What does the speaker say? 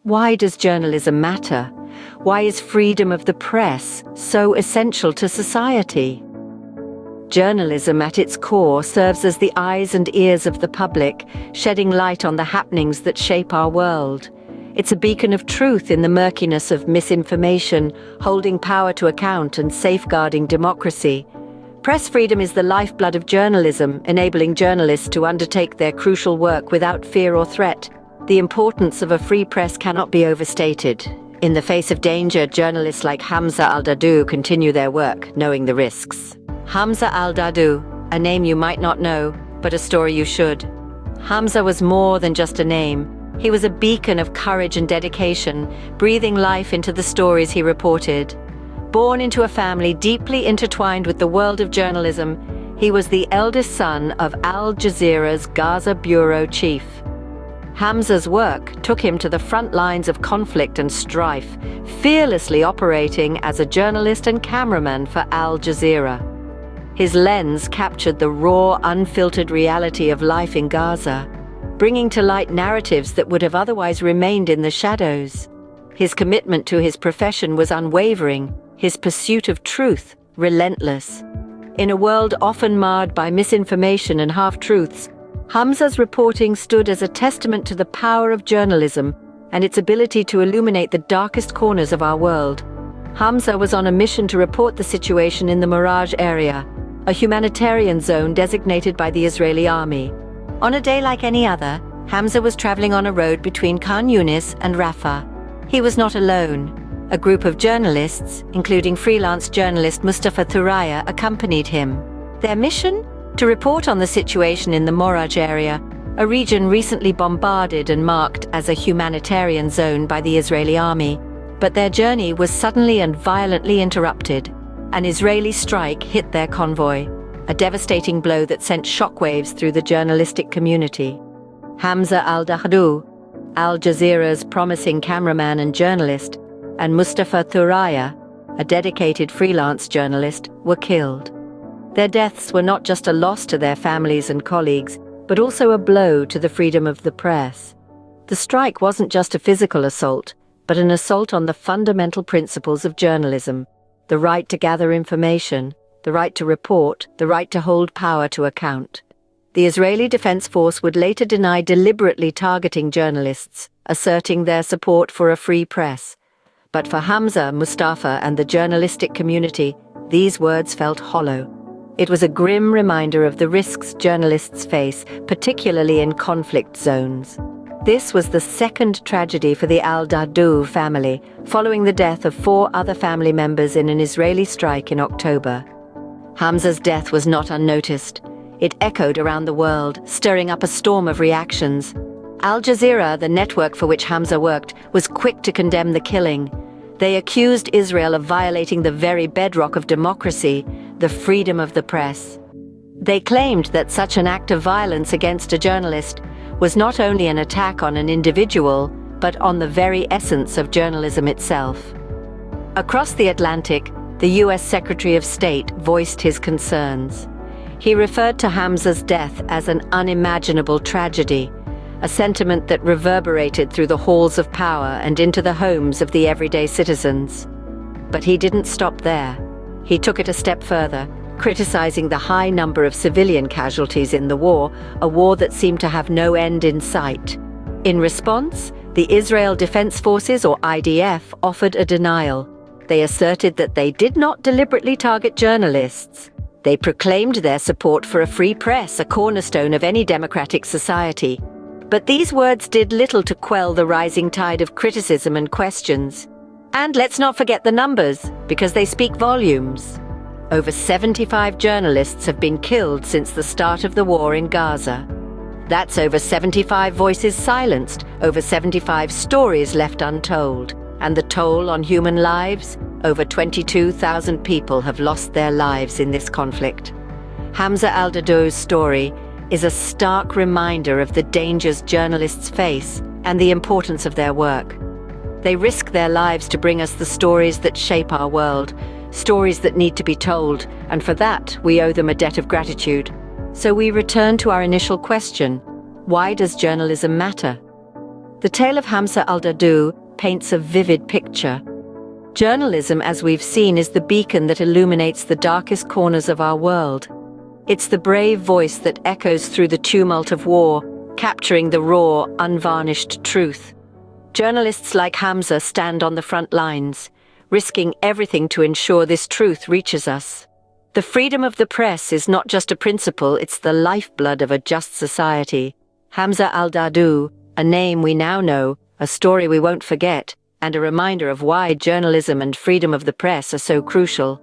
Why does journalism matter? Why is freedom of the press so essential to society? Journalism at its core serves as the eyes and ears of the public, shedding light on the happenings that shape our world. It's a beacon of truth in the murkiness of misinformation, holding power to account and safeguarding democracy. Press freedom is the lifeblood of journalism, enabling journalists to undertake their crucial work without fear or threat. The importance of a free press cannot be overstated. In the face of danger, journalists like Hamza al-Dahdouh continue their work, knowing the risks. Hamza al-Dahdouh, a name you might not know, but a story you should. Hamza was more than just a name. He was a beacon of courage and dedication, breathing life into the stories he reported. Born into a family deeply intertwined with the world of journalism, he was the eldest son of Al Jazeera's Gaza bureau chief. Hamza's work took him to the front lines of conflict and strife, fearlessly operating as a journalist and cameraman for Al Jazeera. His lens captured the raw, unfiltered reality of life in Gaza, bringing to light narratives that would have otherwise remained in the shadows. His commitment to his profession was unwavering, his pursuit of truth relentless. In a world often marred by misinformation and half-truths, Hamza's reporting stood as a testament to the power of journalism and its ability to illuminate the darkest corners of our world. Hamza was on a mission to report the situation in the Mirage area, a humanitarian zone designated by the Israeli army. On a day like any other, Hamza was traveling on a road between Khan Yunis and Rafah. He was not alone. A group of journalists, including freelance journalist Mustafa Thuraya, accompanied him. Their mission? To report on the situation in the Mirage area, a region recently bombarded and marked as a humanitarian zone by the Israeli army. But their journey was suddenly and violently interrupted. An Israeli strike hit their convoy, a devastating blow that sent shockwaves through the journalistic community. Hamza al-Dahdouh, Al Jazeera's promising cameraman and journalist, and Mustafa Thuraya, a dedicated freelance journalist, were killed. Their deaths were not just a loss to their families and colleagues, but also a blow to the freedom of the press. The strike wasn't just a physical assault, but an assault on the fundamental principles of journalism: the right to gather information, the right to report, the right to hold power to account. The Israeli Defense Force would later deny deliberately targeting journalists, asserting their support for a free press. But for Hamza, Mustafa, and the journalistic community, these words felt hollow. It was a grim reminder of the risks journalists face, particularly in conflict zones. This was the second tragedy for the al-Dahdouh family, following the death of 4 other family members in an Israeli strike in October. Hamza's death was not unnoticed. It echoed around the world, stirring up a storm of reactions. Al Jazeera, the network for which Hamza worked, was quick to condemn the killing. They accused Israel of violating the very bedrock of democracy, the freedom of the press. They claimed that such an act of violence against a journalist was not only an attack on an individual, but on the very essence of journalism itself. Across the Atlantic, the US Secretary of State voiced his concerns. He referred to Hamza's death as an unimaginable tragedy, a sentiment that reverberated through the halls of power and into the homes of the everyday citizens. But he didn't stop there. He took it a step further, criticizing the high number of civilian casualties in the war, a war that seemed to have no end in sight. In response, the Israel Defense Forces, or IDF, offered a denial. They asserted that they did not deliberately target journalists. They proclaimed their support for a free press, a cornerstone of any democratic society. But these words did little to quell the rising tide of criticism and questions. And let's not forget the numbers, because they speak volumes. Over 75 journalists have been killed since the start of the war in Gaza. That's over 75 voices silenced, over 75 stories left untold. And the toll on human lives? Over 22,000 people have lost their lives in this conflict. Hamza al-Dahdouh's story is a stark reminder of the dangers journalists face and the importance of their work. They risk their lives to bring us the stories that shape our world, stories that need to be told, and for that we owe them a debt of gratitude. So we return to our initial question: why does journalism matter? The tale of Hamza al-Dahdouh paints a vivid picture. Journalism, as we've seen, is the beacon that illuminates the darkest corners of our world. It's the brave voice that echoes through the tumult of war, capturing the raw, unvarnished truth. Journalists like Hamza stand on the front lines, risking everything to ensure this truth reaches us. The freedom of the press is not just a principle, it's the lifeblood of a just society. Hamza al-Dahdouh, a name we now know, a story we won't forget, and a reminder of why journalism and freedom of the press are so crucial.